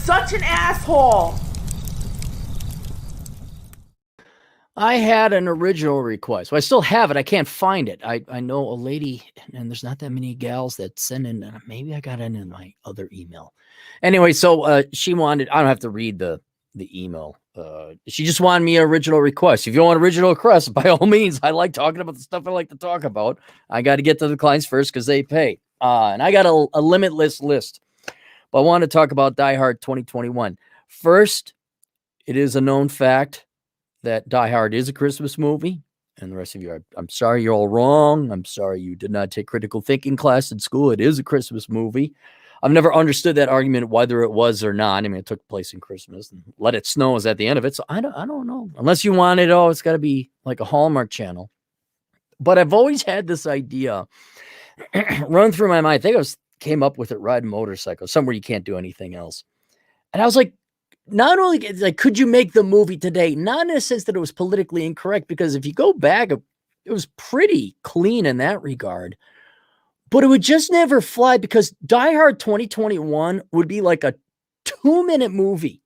such an asshole. I had an original request. Well, I still have it. I can't find it. I know a lady, and there's not that many gals that send in. Maybe I got it in my other email. Anyway, so she wanted. I don't have to read the email. She just wanted me an original request. If you want original requests, by all means, I like talking about the stuff I like to talk about. I got to get to the clients first because they pay. And I got a limitless list. But I want to talk about Die Hard 2021. First, it is a known fact that Die Hard is a Christmas movie. And the rest of you, I'm sorry you're all wrong. I'm sorry you did not take critical thinking class in school. It is a Christmas movie. I've never understood that argument, whether it was or not. I mean, it took place in Christmas, and Let It Snow is at the end of it. So I don't know. Unless you want it, it's got to be like a Hallmark channel. But I've always had this idea run through my mind. I think came up with it riding motorcycles, somewhere you can't do anything else. And I was like, not only like, could you make the movie today? Not in a sense that it was politically incorrect, because if you go back, it was pretty clean in that regard. But it would just never fly, because Die Hard 2021 would be like a 2-minute movie.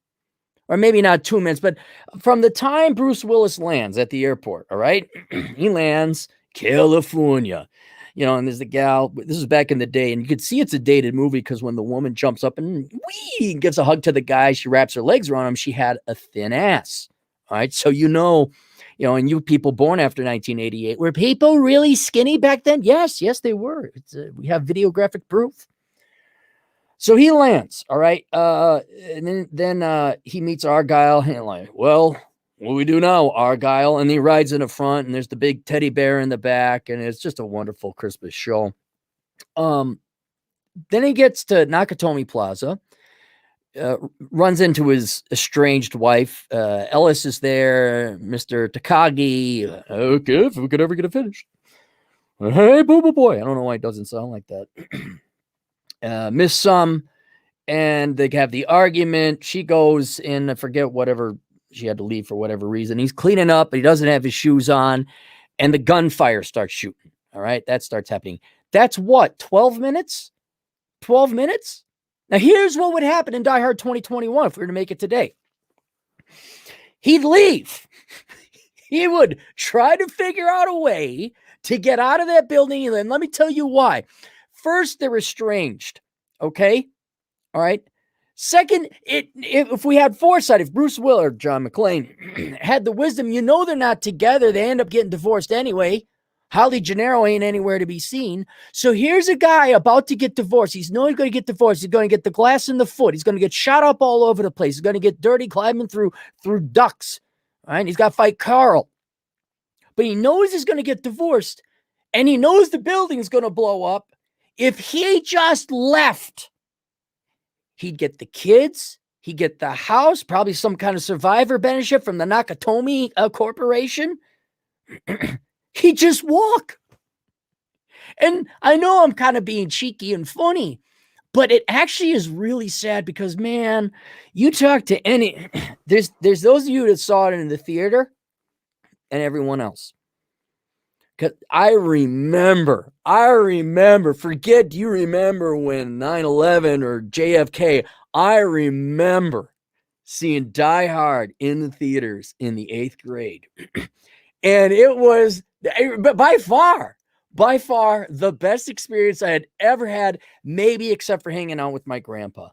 Or maybe not 2 minutes, but from the time Bruce Willis lands at the airport, all right? He lands, California. And there's the gal. This is back in the day, and you could see it's a dated movie, because when the woman jumps up and gives a hug to the guy, she wraps her legs around him, she had a thin ass. All right, so and you people born after 1988, were people really skinny back then? Yes, they were. We have videographic proof. So he lands, all right, and then he meets Argyle, and like, well, what do we do now, Argyle? And he rides in the front, and there's the big teddy bear in the back, and it's just a wonderful Christmas show. Then he gets to Nakatomi Plaza, runs into his estranged wife. Ellis is there, Mr. Takagi. Okay, if we could ever get it finished. Hey, boo-boo boy. I don't know why it doesn't sound like that. Miss Sum, and they have the argument. She goes in, I forget whatever, she had to leave for whatever reason. He's cleaning up, but he doesn't have his shoes on, and the gunfire starts shooting. All right, that starts happening. That's what, 12 minutes? 12 minutes? Now, here's what would happen in Die Hard 2021 if we were to make it today. He'd leave. He would try to figure out a way to get out of that building. And let me tell you why. First, they're estranged. Okay? All right? Second, if we had foresight, if Bruce Willis or John McClane had the wisdom, they're not together. They end up getting divorced anyway. Holly Gennaro ain't anywhere to be seen. So here's a guy about to get divorced. He's going to get divorced. He's going to get the glass in the foot. He's going to get shot up all over the place. He's going to get dirty climbing through ducts. All right? He's got to fight Carl. But he knows he's going to get divorced, and he knows the building is going to blow up. If he just left, he'd get the kids, he'd get the house, probably some kind of survivor benefit from the Nakatomi Corporation. He'd just walk. And I know I'm kind of being cheeky and funny, but it actually is really sad, because, man, you talk to there's those of you that saw it in the theater and everyone else. Because I remember, forget you remember when 9/11 or JFK, I remember seeing Die Hard in the theaters in the 8th grade. And it was, by far, the best experience I had ever had, maybe except for hanging out with my grandpa.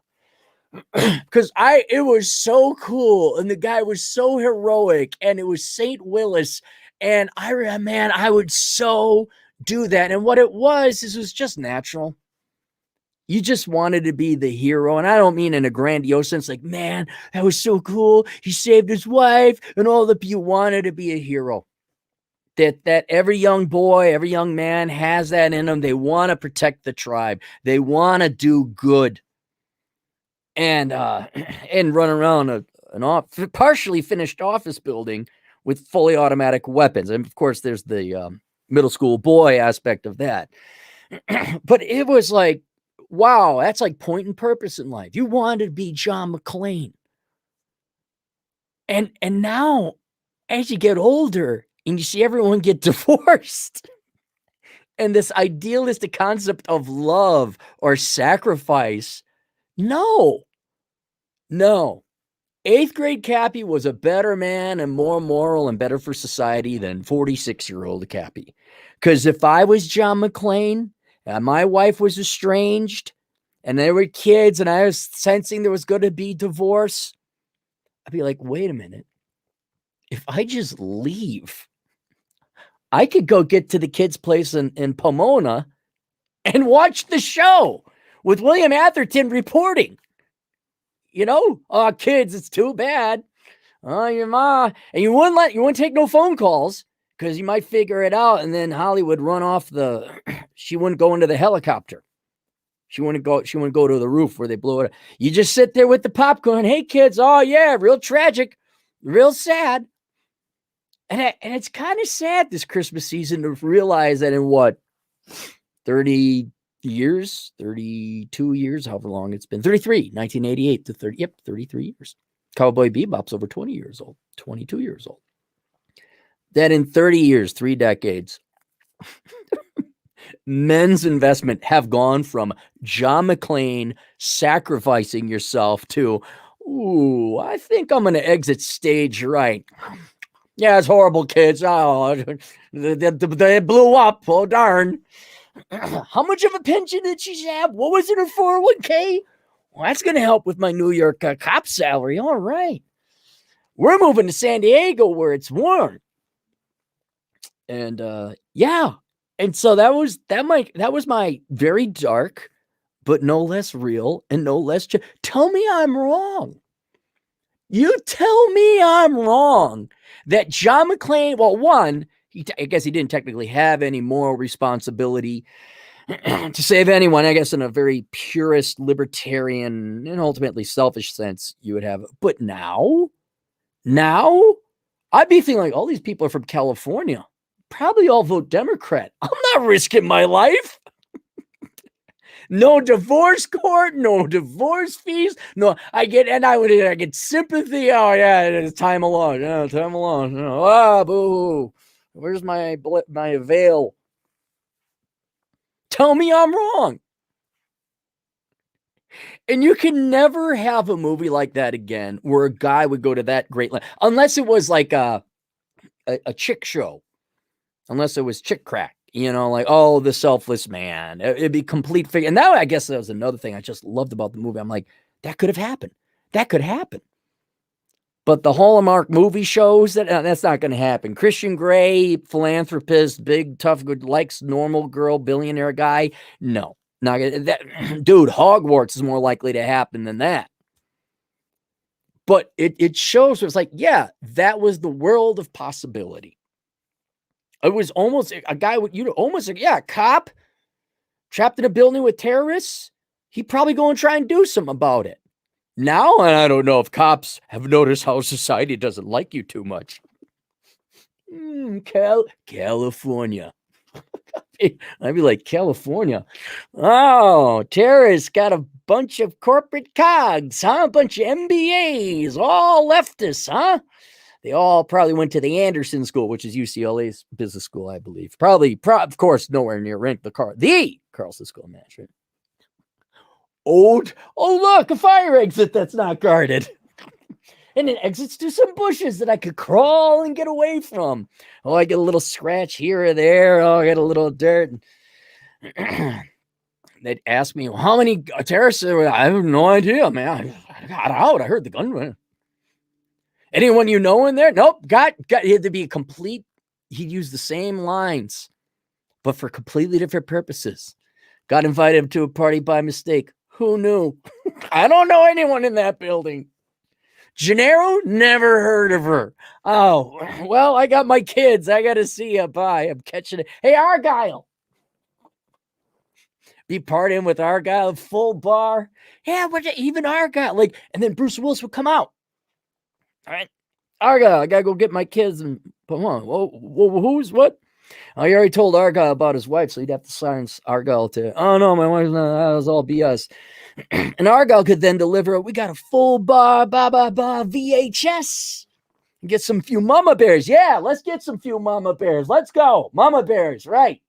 Because it was so cool, and the guy was so heroic, and it was St. Willis. And I would so do that. And what it was just natural. You just wanted to be the hero. And I don't mean in a grandiose sense, like, man, that was so cool. He saved his wife and all that. You wanted to be a hero. That every young boy, every young man has that in them. They want to protect the tribe. They want to do good. And run around an partially finished office building with fully automatic weapons. And of course, there's the middle school boy aspect of that. But it was like, wow, that's like point and purpose in life. You wanted to be John McClane. And now, as you get older and you see everyone get divorced, and this idealistic concept of love or sacrifice, no. No. 8th grade Cappy was a better man and more moral and better for society than 46-year-old Cappy. Because if I was John McClane and my wife was estranged and there were kids and I was sensing there was going to be divorce, I'd be like, wait a minute. If I just leave, I could go get to the kids' place in Pomona and watch the show with William Atherton reporting. Oh, kids, it's too bad. Oh, your ma. And you wouldn't take no phone calls because you might figure it out. And then Holly would run off she wouldn't go into the helicopter. She wouldn't go to the roof where they blew it up. You just sit there with the popcorn. Hey, kids. Oh, yeah. Real tragic. Real sad. And it's kind of sad this Christmas season to realize that in 30 years, 32 years, however long it's been, 33, 1988 to 33 years. Cowboy Bebop's over 20 years old, 22 years old. That in 30 years, 3 decades, men's investment have gone from John McClane sacrificing yourself to, ooh, I think I'm going to exit stage right. Yeah, it's horrible, kids. Oh, they blew up. Oh, darn. How much of a pension did she have? What was it, her 401k? Well, that's going to help with my New York cop salary. All right. We're moving to San Diego where it's warm. And yeah. And so that was my very dark, but no less real and no less. Tell me I'm wrong. You tell me I'm wrong that John McClane, well, one, I guess he didn't technically have any moral responsibility to save anyone. I guess in a very purist, libertarian, and ultimately selfish sense, you would have. But now, I'd be thinking like all these people are from California. Probably all vote Democrat. I'm not risking my life. No divorce court, no divorce fees. No, I get sympathy. Oh yeah, it's time alone. Yeah, time alone. Ah, boo. Where's my veil? Tell me I'm wrong. And you can never have a movie like that again where a guy would go to that great length, unless it was like a chick show, unless it was chick crack. Like, oh, the selfless man. It'd be complete figure. And that, I guess that was another thing I just loved about the movie. I'm like, that could have happened. That could happen. But the Hallmark movie shows that's not going to happen. Christian Grey, philanthropist, big, tough, good, likes normal girl, billionaire guy. No, not that. Dude, Hogwarts is more likely to happen than that. But it shows, it's like, yeah, that was the world of possibility. It was almost a guy with a cop trapped in a building with terrorists. He'd probably go and try and do something about it. Now, and I don't know if cops have noticed how society doesn't like you too much. California. I'd be like, California. Oh, terrorists got a bunch of corporate cogs, huh? A bunch of MBAs, all leftists, huh? They all probably went to the Anderson School, which is UCLA's business school, I believe. Of course, nowhere near the Carlson School of Management. Oh, look, a fire exit that's not guarded. And it exits to some bushes that I could crawl and get away from. Oh, I get a little scratch here or there. Oh, I get a little dirt. They'd ask me, how many terrorists? I have no idea, man. I got out. I heard the gun. Anyone you know in there? Nope. He had to be he'd use the same lines, but for completely different purposes. Got invited to a party by mistake. Who knew? I don't know anyone in that building. Gennaro, never heard of her. Oh, well, I got my kids. I got to see you. Bye. I'm catching it. Hey, Argyle. Be partying with Argyle, full bar. Yeah, but even Argyle. And then Bruce Willis would come out. All right. Argyle, I got to go get my kids. And come on. Who's what? Oh, he already told Argyle about his wife, so he'd have to silence Argyle to, oh, no, my wife's not, that was all BS. And Argyle could then deliver, we got a full bar, VHS. Get some few mama bears. Yeah, let's get some few mama bears. Let's go. Mama bears. Right.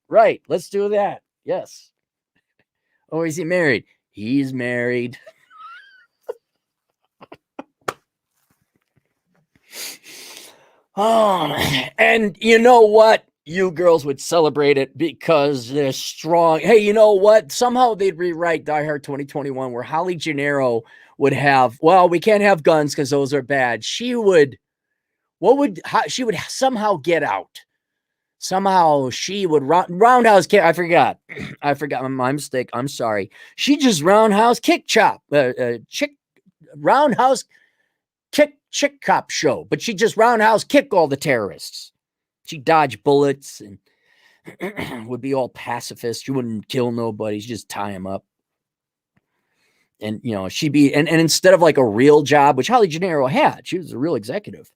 Let's do that. Yes. Oh, is he married? He's married. Oh, and you know what? You girls would celebrate it because they're strong. Hey, you know what? Somehow they'd rewrite Die Hard 2021 where Holly Gennaro would have, well, we can't have guns because those are bad. She would, she would somehow get out. Somehow she would roundhouse kick. I forgot. I forgot my mistake. I'm sorry. She just roundhouse kick chop, roundhouse kick chick cop show, but she just roundhouse kick all the terrorists. She dodged bullets and would be all pacifist. She wouldn't kill nobody. She'd just tie them up. And, you know, she'd be, and instead of like a real job, which Holly Gennaro had, she was a real executive.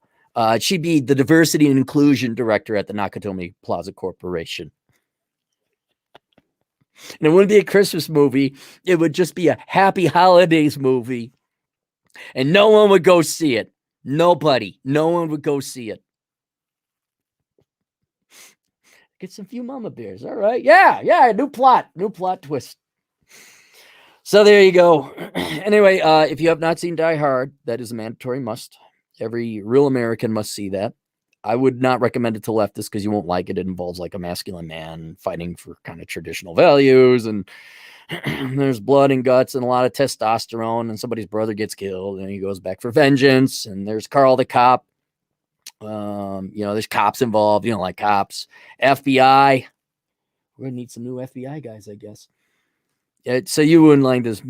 She'd be the diversity and inclusion director at the Nakatomi Plaza Corporation. And it wouldn't be a Christmas movie. It would just be a happy holidays movie. And no one would go see it. Nobody. No one would go see it. Get some few mama bears. All right. Yeah. New plot twist. So there you go. Anyway, if you have not seen Die Hard, that is a mandatory must. Every real American must see that. I would not recommend it to leftists because you won't like it. It involves like a masculine man fighting for kind of traditional values, and there's blood and guts and a lot of testosterone, and somebody's brother gets killed and he goes back for vengeance, and there's Carl the cop. There's cops involved. You don't like cops. FBI. We're gonna need some new FBI guys, I guess. So you wouldn't like this.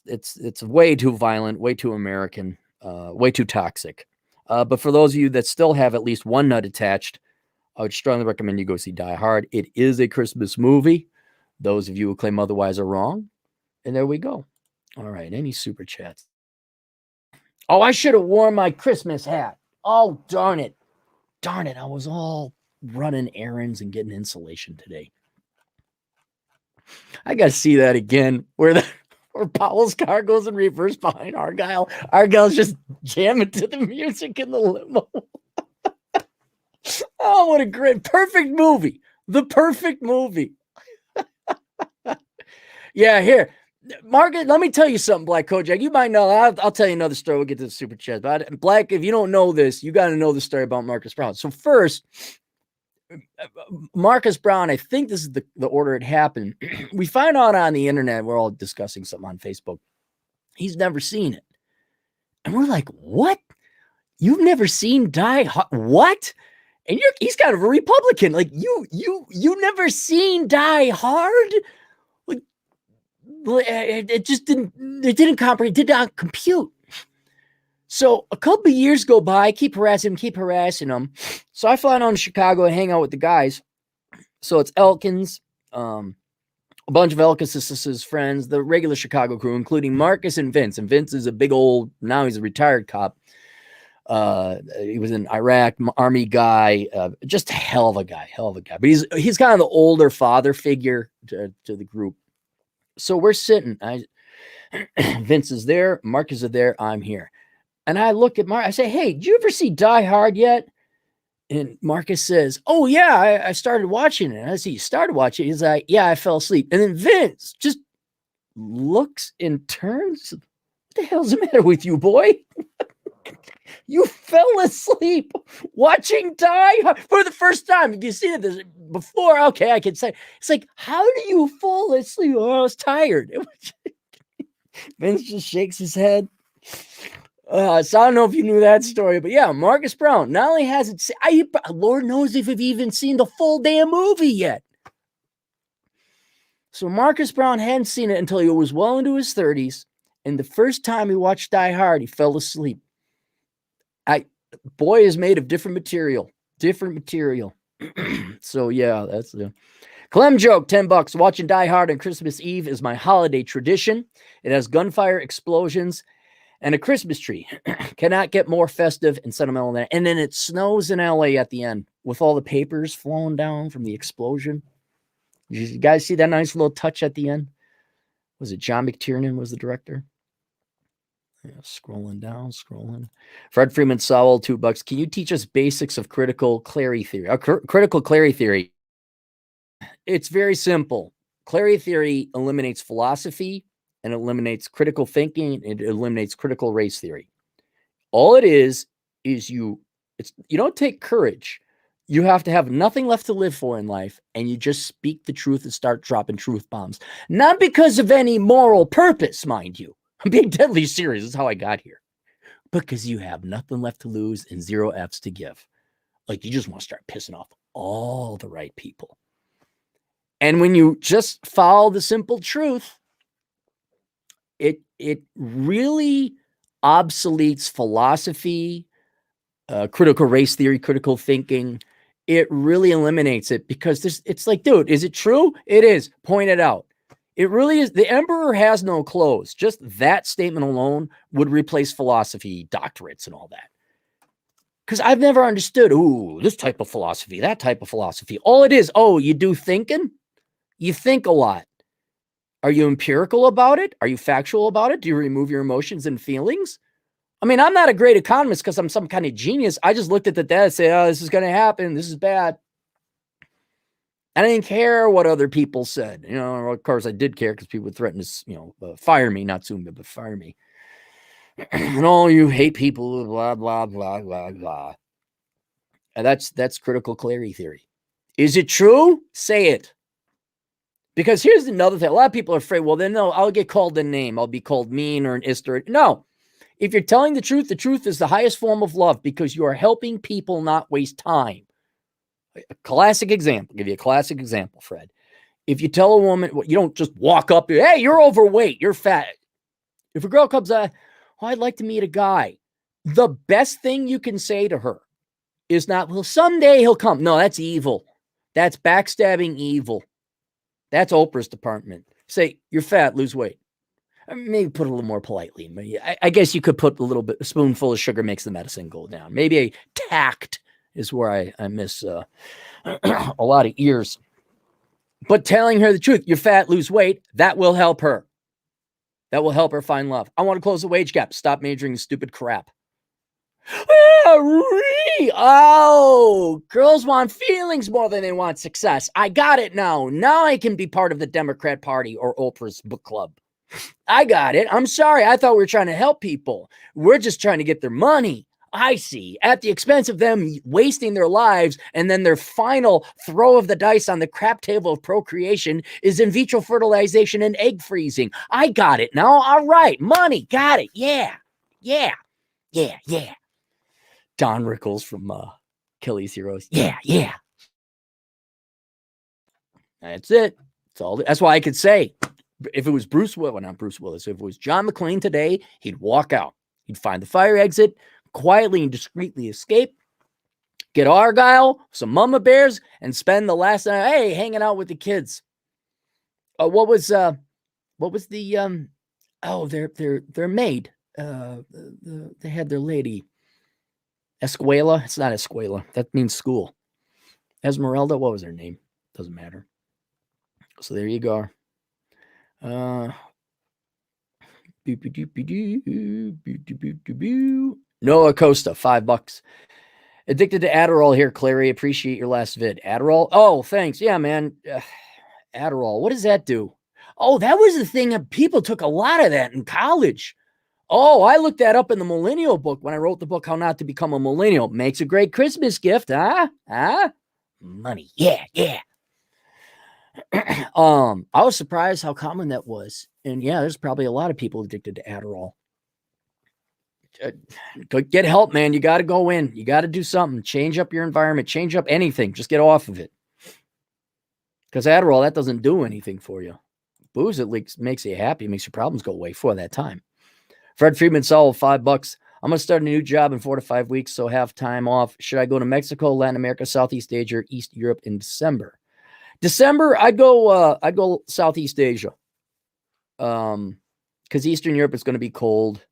It's way too violent, way too American, way too toxic. But for those of you that still have at least one nut attached, I would strongly recommend you go see Die Hard. It is a Christmas movie. Those of you who claim otherwise are wrong. And there we go. All right. Any super chats? Oh, I should have worn my Christmas hat. Oh, darn it. I was all running errands and getting insulation today. I got to see that again where Powell's car goes in reverse behind Argyle. Argyle's just jamming to the music in the limo. Oh, what a great, perfect movie. The perfect movie. Yeah, here. Margaret, let me tell you something, Black Kojak. You might know. I'll tell you another story. We'll get to the super chat. But Black, if you don't know this, you got to know the story about Marcus Brown. So first, Marcus Brown, I think this is the order it happened. We find out on the internet, we're all discussing something on Facebook. He's never seen it. And we're like, what? You've never seen Die Hard? What? And he's kind of a Republican. Like, you never seen Die Hard? Like, it just didn't comprehend, did not compute. So a couple of years go by, keep harassing him. So I fly down to Chicago and hang out with the guys. So it's Elkins, a bunch of Elkins' friends, the regular Chicago crew, including Marcus and Vince. And Vince is a big old, now he's a retired cop. He was in Iraq, Army guy, just a hell of a guy. But he's kind of the older father figure to the group. So we're sitting. Vince is there, Marcus is there, I'm here. And I look at Mark. I say, hey, did you ever see Die Hard yet? And Marcus says, oh, yeah, I started watching it. And I say, you started watching it? He's like, yeah, I fell asleep. And then Vince just looks and turns. What the hell's the matter with you, boy? You fell asleep watching Die Hard for the first time. If you've seen it before, okay, I can say. It's like, how do you fall asleep? Oh, I was tired. Vince just shakes his head. So I don't know if you knew that story, but yeah, Marcus Brown not only hasn't seen, Lord knows if you've even seen the full damn movie yet. So Marcus Brown hadn't seen it until he was well into his 30s, and the first time he watched Die Hard, he fell asleep. Boy is made of different material. So yeah, that's the Clem joke, $10. Watching Die Hard on Christmas Eve is my holiday tradition. It has gunfire, explosions, and a Christmas tree. Cannot get more festive and sentimental than that. And then it snows in LA at the end with all the papers flowing down from the explosion. You guys see that nice little touch at the end? Was it John McTiernan was the director? Yeah, scrolling down. Fred Friedman-Sowell, $2. Can you teach us basics of critical Clarey theory? Critical Clarey theory. It's very simple. Clarey theory eliminates philosophy and eliminates critical thinking. It eliminates critical race theory. All it is is you don't take courage. You have to have nothing left to live for in life, and you just speak the truth and start dropping truth bombs. Not because of any moral purpose, mind you. I'm being deadly serious. This is how I got here. Because you have nothing left to lose and 0 F's to give. Like, you just want to start pissing off all the right people. And when you just follow the simple truth, it really obsoletes philosophy, critical race theory, critical thinking. It really eliminates it, because it's like, dude, is it true? It is. Point it out. It really is. The emperor has no clothes. Just that statement alone would replace philosophy, doctorates, and all that. Because I've never understood, this type of philosophy, that type of philosophy. All it is, you do thinking? You think a lot. Are you empirical about it? Are you factual about it? Do you remove your emotions and feelings? I mean, I'm not a great economist because I'm some kind of genius. I just looked at the data and say, this is going to happen. This is bad. I didn't care what other people said. Of course I did care, because people would threaten to, fire me, not soon, but fire me. And you hate people, blah, blah, blah, blah, blah. And that's critical Clarey theory. Is it true? Say it. Because here's another thing. A lot of people are afraid, well, then no, I'll get called a name. I'll be called mean or an ister. No. If you're telling the truth is the highest form of love, because you are helping people not waste time. A classic example. I'll give you a classic example, Fred. If you tell a woman, you don't just walk up, hey, you're overweight, you're fat. If a girl comes out, I'd like to meet a guy. The best thing you can say to her is not, well, someday he'll come. No, that's evil. That's backstabbing evil. That's Oprah's department. Say, you're fat, lose weight. Maybe put it a little more politely. I guess you could put a spoonful of sugar makes the medicine go down. Maybe a tact is where I miss a lot of ears. But telling her the truth, you're fat, lose weight, that will help her. That will help her find love. I want to close the wage gap. Stop majoring in stupid crap. Girls want feelings more than they want success. I got it now. Now I can be part of the Democrat Party or Oprah's book club. I got it. I'm sorry. I thought we were trying to help people. We're just trying to get their money. I see. At the expense of them wasting their lives, and then their final throw of the dice on the crap table of procreation is in vitro fertilization and egg freezing. I got it now. All right. Money. Got it. Yeah. Don Rickles from Achilles Heroes. Yeah. That's it. That's why I could say, if it was not Bruce Willis, if it was John McClane today, he'd walk out. He'd find the fire exit, quietly and discreetly escape, get Argyle, some mama bears, and spend the last night, hanging out with the kids. What was the their maid? They had their lady. Escuela? It's not Escuela. That means school. Esmeralda? What was her name? Doesn't matter. So there you go. Noah Costa, $5. Addicted to Adderall here, Clarey. Appreciate your last vid. Adderall? Oh, thanks. Yeah, man. Adderall. What does that do? Oh, that was the thing. People took a lot of that in college. Oh, I looked that up in the millennial book when I wrote the book, How Not to Become a Millennial. Makes a great Christmas gift, huh? Money. Yeah. I was surprised how common that was. And yeah, there's probably a lot of people addicted to Adderall. Get help, man. You got to go in. You got to do something. Change up your environment. Change up anything. Just get off of it. Because Adderall, that doesn't do anything for you. Booze, at least makes you happy. Makes your problems go away for that time. Fred Friedman-Sowell, $5. I'm going to start a new job in 4 to 5 weeks, so have time off. Should I go to Mexico, Latin America, Southeast Asia, or East Europe in December? I'd go Southeast Asia. Because Eastern Europe is going to be cold.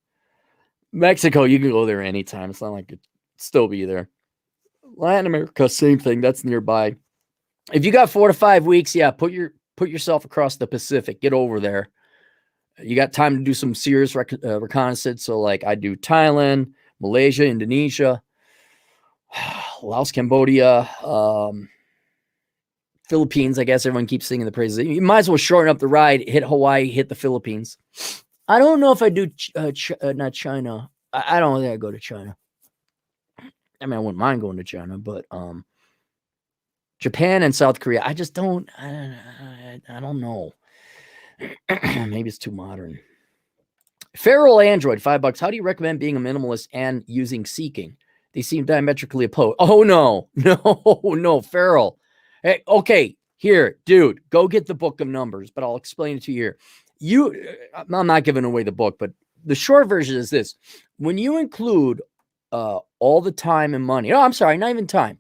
Mexico, you can go there anytime. It's not like it'd still be there. Latin America, same thing. That's nearby. If you got 4 to 5 weeks, yeah, put yourself across the Pacific. Get over there. You got time to do some serious reconnaissance. So like I do Thailand, Malaysia, Indonesia, Laos, Cambodia, Philippines. I guess everyone keeps singing the praises. You might as well shorten up the ride, hit Hawaii, hit the Philippines. I don't know if I do not China. I don't think I go to China. I mean, I wouldn't mind going to China, but Japan and South Korea, I just don't. I don't know. Maybe it's too modern. Feral Android, $5. How do you recommend being a minimalist and using seeking? They seem diametrically opposed. Oh no, no, Feral. Hey, okay, here, dude, go get the book of numbers, but I'll explain it to you here. I'm not giving away the book, but the short version is this: when you include all the time and money. Oh, I'm sorry, not even time.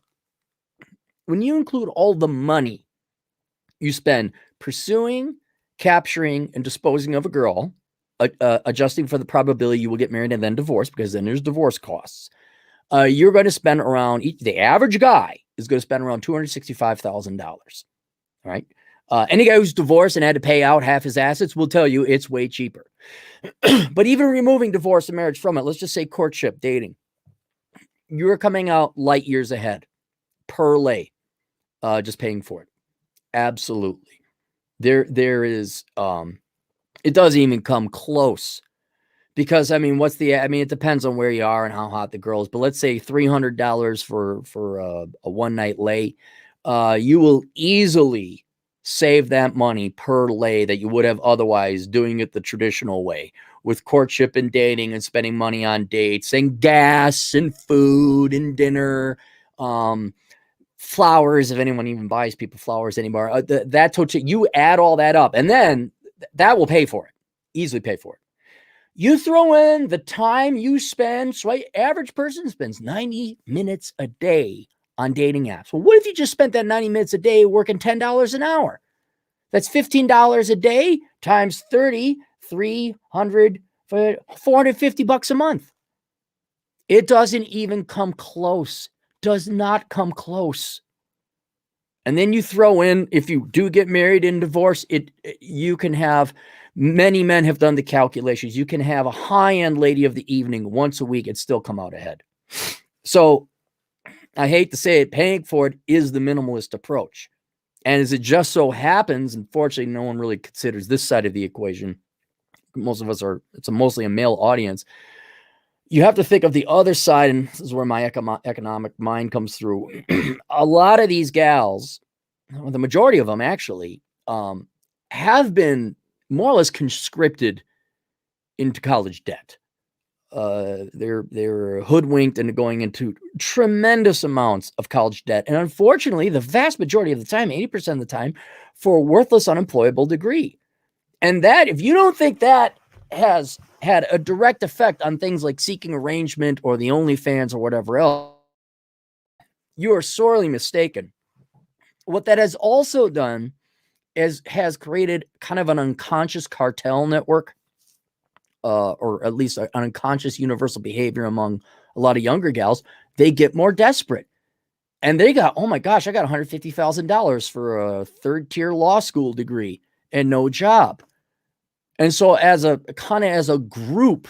When you include all the money you spend pursuing, capturing, and disposing of a girl, adjusting for the probability you will get married and then divorced, because then there's divorce costs. You're going to spend around, the average guy is going to spend around $265,000. All right. Any guy who's divorced and had to pay out half his assets will tell you it's way cheaper. But even removing divorce and marriage from it, let's just say courtship, dating, you're coming out light years ahead per lay, just paying for it. Absolutely. There is, it doesn't even come close, because I mean, it depends on where you are and how hot the girl is, but let's say $300 for a one night lay. You will easily save that money per lay that you would have otherwise doing it the traditional way, with courtship and dating and spending money on dates and gas and food and dinner, flowers, if anyone even buys people flowers anymore. You add all that up, and then that will pay for it, easily pay for it. You throw in the time you spend. So average person spends 90 minutes a day on dating apps. Well, what if you just spent that 90 minutes a day working $10 an hour? That's $15 a day times 30, 300, $450 a month. It doesn't even come close. Does not come close. And then you throw in, if you do get married and divorced, you can have, many men have done the calculations, you can have a high-end lady of the evening once a week and still come out ahead. So I hate to say it, paying for it is the minimalist approach. And as it just so happens, unfortunately, no one really considers this side of the equation. Most of us it's mostly a male audience. You have to think of the other side, and this is where my economic mind comes through. A lot of these gals, the majority of them actually, have been more or less conscripted into college debt. They're hoodwinked into going into tremendous amounts of college debt. And unfortunately, the vast majority of the time, 80% of the time, for a worthless, unemployable degree. And that, if you don't think that has had a direct effect on things like seeking arrangement or the OnlyFans or whatever else, you are sorely mistaken. What that has also done has created kind of an unconscious cartel network, or at least an unconscious universal behavior among a lot of younger gals. They get more desperate. And they got, oh my gosh, I got $150,000 for a third-tier law school degree and no job. And so as a group,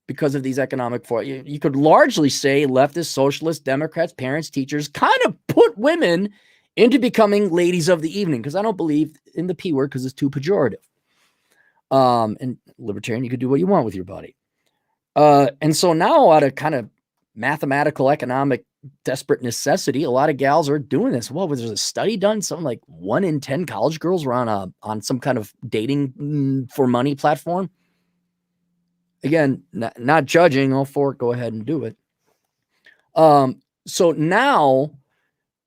because of these economic forces, you could largely say leftist, socialists, Democrats, parents, teachers kind of put women into becoming ladies of the evening, because I don't believe in the P word because it's too pejorative. And libertarian, you could do what you want with your body. And so now, out of kind of mathematical, economic, desperate necessity, a lot of gals are doing this. Well, there's a study done, something like 1 in 10 college girls were on some kind of dating for money platform. Again, not judging, all for it, go ahead and do it. So now,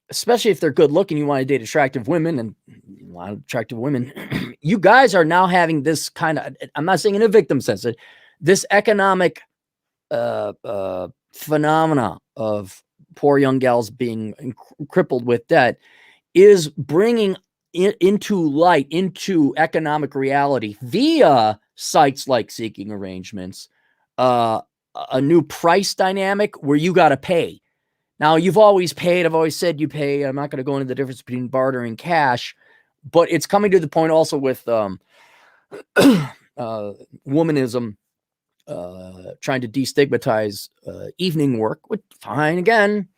especially if they're good looking, you want to date attractive women, and you want attractive women, you guys are now having this kind of, I'm not saying in a victim sense, this economic phenomena of poor young gals being crippled with debt is bringing into economic reality via sites like Seeking Arrangements, a new price dynamic where you got to pay. Now, you've always paid. I've always said you pay. I'm not going to go into the difference between barter and cash, but it's coming to the point also with womanism, trying to destigmatize evening work. Which, fine, again,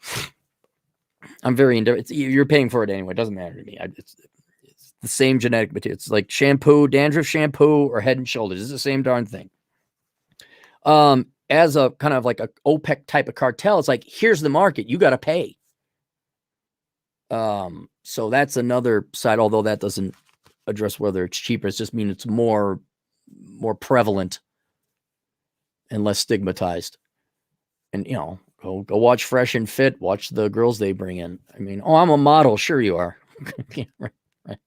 I'm very indifferent. You're paying for it anyway. It doesn't matter to me. It's the same genetic material. It's like shampoo, dandruff shampoo, or Head and Shoulders. It's the same darn thing. as a kind of like a OPEC type of cartel, it's like, here's the market, you got to pay. So that's another side, although that doesn't address whether it's cheaper. It's just mean it's more prevalent and less stigmatized. And, you know, go watch Fresh and Fit, watch the girls they bring in. I mean, oh, I'm a model. Sure you are. Yeah, right.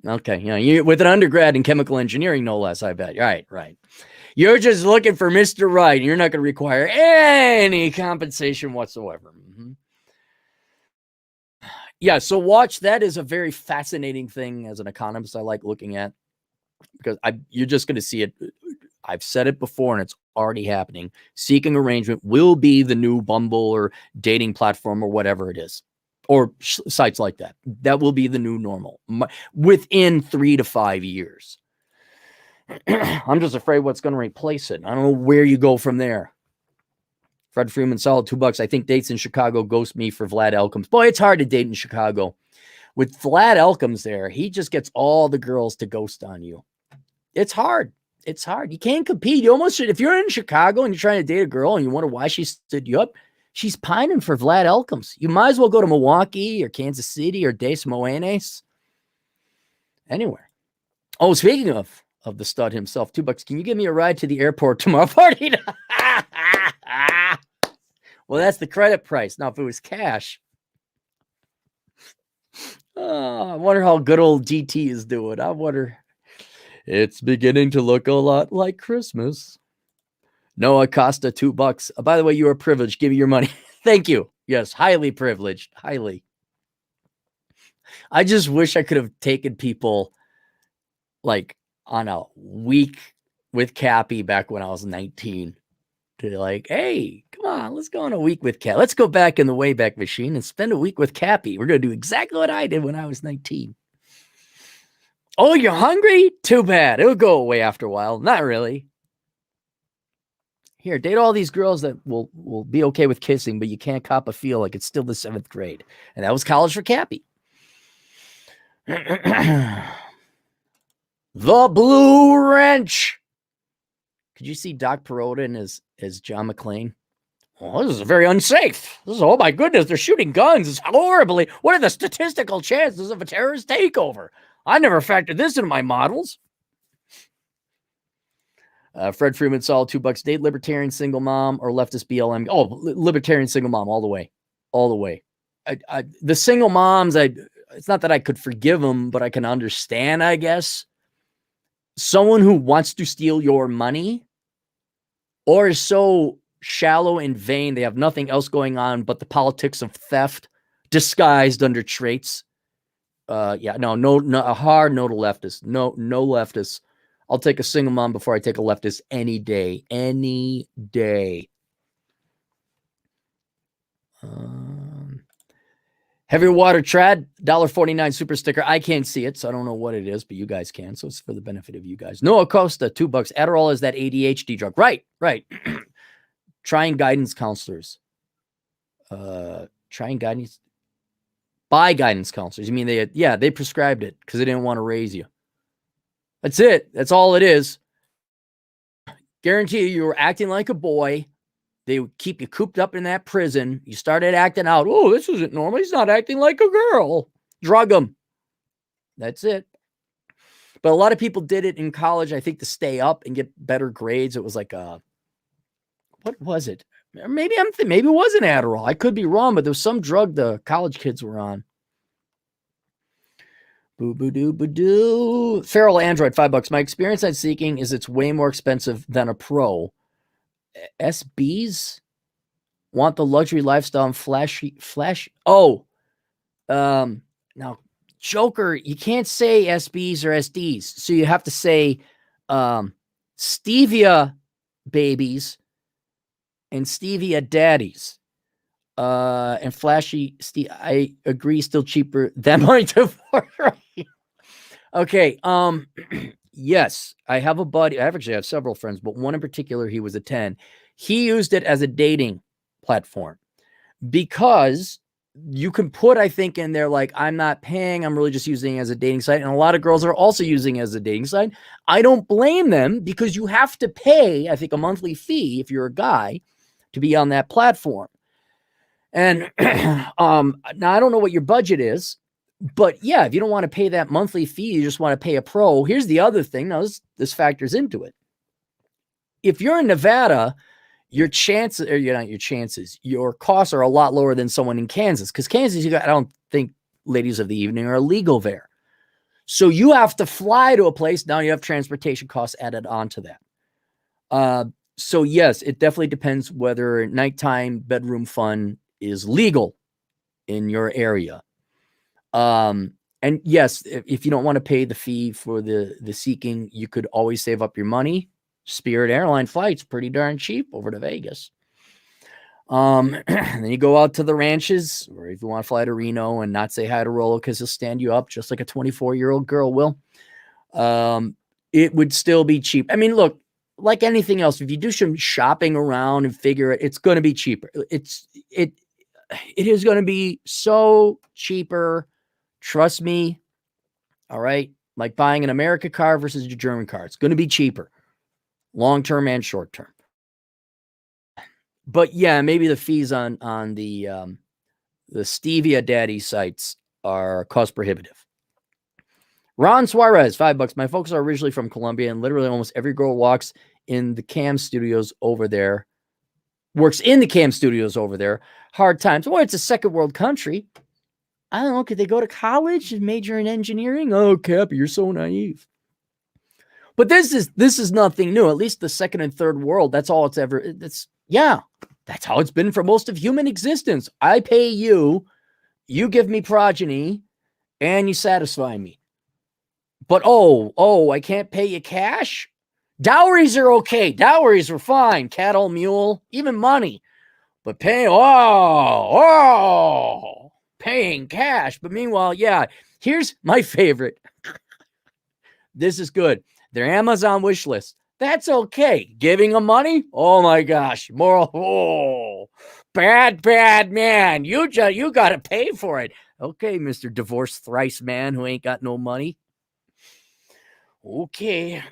Okay. You know, you with an undergrad in chemical engineering, no less, I bet. Right. You're just looking for Mr. Right. And you're not going to require any compensation whatsoever. Mm-hmm. Yeah. So watch. That is a very fascinating thing as an economist I like looking at, because you're just going to see it. I've said it before and it's already happening. Seeking arrangement will be the new Bumble or dating platform or whatever it is, or sites like that. That will be the new normal within 3 to 5 years. I'm just afraid what's going to replace it. I don't know where you go from there. Fred Friedman-Sowell, $2. I think dates in Chicago ghost me for Vlad Elkins. Boy, it's hard to date in Chicago. With Vlad Elkins there, he just gets all the girls to ghost on you. It's hard. It's hard. You can't compete. You almost should. If you're in Chicago and you're trying to date a girl and you wonder why she stood you up, she's pining for Vlad Elkins. You might as well go to Milwaukee or Kansas City or Des Moines. Anywhere. Oh, speaking of the stud himself, $2. Can you give me a ride to the airport tomorrow? Party? Well, that's the credit price. Now, if it was cash, I wonder how good old GT is doing. I wonder. It's beginning to look a lot like Christmas. Noah Costa, $2. By the way, you are privileged. Give me your money. Thank you. Yes, highly privileged. Highly. I just wish I could have taken people like on a week with Cappy back when I was 19 to like, hey, come on, let's go on a week with Cappy. Let's go back in the Wayback Machine and spend a week with Cappy. We're going to do exactly what I did when I was 19. Oh, you're hungry? Too bad. It'll go away after a while. Not really. Here, date all these girls that will be okay with kissing, but you can't cop a feel like it's still the 7th grade. And that was college for Cappy. The Blue Wrench. Could you see Doc Perrotta as John McClane? Oh, this is very unsafe. Oh my goodness, they're shooting guns. It's horribly. What are the statistical chances of a terrorist takeover? I never factored this into my models. Fred Friedman-Sowell, $2. Date libertarian single mom or leftist BLM. Oh, libertarian single mom all the way. All the way. The single moms, it's not that I could forgive them, but I can understand, I guess. Someone who wants to steal your money or is so shallow and vain, they have nothing else going on but the politics of theft disguised under traits. No, a hard no to leftists. No leftists. I'll take a single mom before I take a leftist any day. Any day. Heavy Water Trad, $1.49 super sticker. I can't see it, so I don't know what it is, but you guys can, so it's for the benefit of you guys. Noah Costa, $2. Adderall is that ADHD drug. Right. Trying guidance counselors. Trying guidance. By guidance counselors. You mean they prescribed it because they didn't want to raise you. That's it. That's all it is. Guarantee you were acting like a boy. They would keep you cooped up in that prison. You started acting out. Oh, this isn't normal. He's not acting like a girl. Drug him. That's it. But a lot of people did it in college, I think, to stay up and get better grades. It was like what was it? Maybe maybe it wasn't Adderall. I could be wrong, but there was some drug the college kids were on. Boo-boo-doo-boo-doo. Feral Android, $5. My experience on Seeking is it's way more expensive than a Pro. SBs want the luxury lifestyle and flashy. Oh, now Joker, you can't say SBs or SDs, so you have to say stevia babies and stevia daddies. And flashy. I agree, still cheaper than mine too. Okay. Yes, I have a buddy. I actually have several friends, but one in particular, he was a 10. He used it as a dating platform because you can put, I think, in there, like, I'm not paying, I'm really just using it as a dating site. And a lot of girls are also using it as a dating site. I don't blame them, because you have to pay, I think, a monthly fee if you're a guy to be on that platform. And now I don't know what your budget is, but yeah, if you don't want to pay that monthly fee, you just want to pay a pro. Here's the other thing. Now this factors into it. If you're in Nevada, your chances, or not your chances, your costs are a lot lower than someone in Kansas, because Kansas, I don't think ladies of the evening are illegal there. So you have to fly to a place. Now you have transportation costs added onto that. So yes, it definitely depends whether nighttime bedroom fun is legal in your area. And yes, if you don't want to pay the fee for the seeking, you could always save up your money. Spirit airline flights pretty darn cheap over to Vegas. Then you go out to the ranches, or if you want to fly to Reno and not say hi to Rolo because he'll stand you up just like a 24-year-old girl will. It would still be cheap. I mean, look, like anything else, if you do some shopping around and figure it, it's going to be cheaper. It is going to be so cheaper. Trust me. All right. Like buying an America car versus a German car. It's going to be cheaper, long-term and short-term. But yeah, maybe the fees on the Stevia Daddy sites are cost prohibitive. Ron Suarez, $5. My folks are originally from Colombia, and literally almost every girl works in the cam studios over there. Hard times. Well, it's a second world country. I don't know. Could they go to college and major in engineering? Oh, Cappy, you're so naive. But this is nothing new. At least the second and third world, that's all it's ever. That's how it's been for most of human existence. I pay you, you give me progeny, and you satisfy me. But I can't pay you cash? Dowries are okay. Dowries are fine. Cattle, mule, even money. But paying cash. But meanwhile, yeah, here's my favorite. This is good. Their Amazon wish list. That's okay. Giving them money? Oh my gosh. Bad man. You got to pay for it. Okay, Mr. Divorced thrice man who ain't got no money. Okay.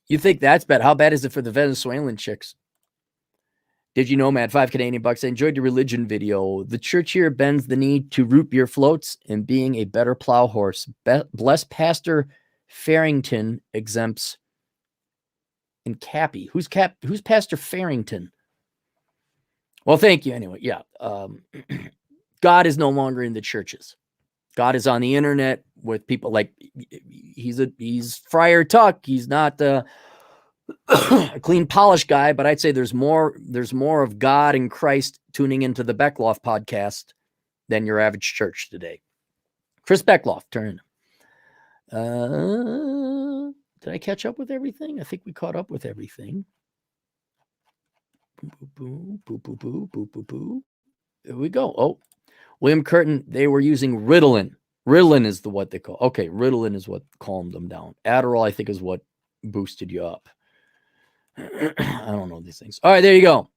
You think that's bad? How bad is it for the Venezuelan chicks? Did you know, Matt, $5 Canadian. I enjoyed your religion video. The church here bends the knee to root beer floats and being a better plow horse. Bless Pastor Farrington exempts. And Cappy. Who's Pastor Farrington? Well, thank you. Anyway, yeah. God is no longer in the churches. God is on the internet with people like he's Friar Tuck. He's not a clean, polished guy, but I'd say there's more of God and Christ tuning into the Beckloff podcast than your average church today. Chris Beckloff, turn. Did I catch up with everything? I think we caught up with everything. Boo, boo, boo, boo, boo, boo, boo. There we go. Oh, William Curtin, they were using Ritalin. Ritalin is what they call. Okay, Ritalin is what calmed them down. Adderall, I think, is what boosted you up. I don't know these things. All right, there you go.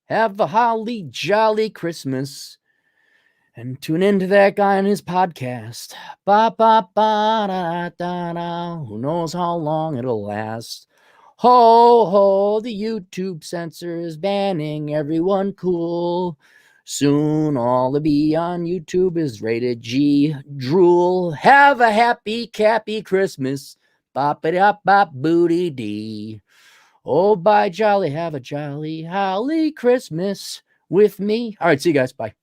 Have a holly jolly Christmas. And tune into that guy on his podcast. Ba, ba, ba, da, da, da. Who knows how long it'll last. Ho, ho, the YouTube censor is banning everyone cool. Soon all the be on YouTube is rated G. Drool. Have a happy, cappy Christmas. Bop-a-dop-bop, booty-dee. Oh, bye, jolly. Have a jolly, holly Christmas with me. All right, see you guys. Bye.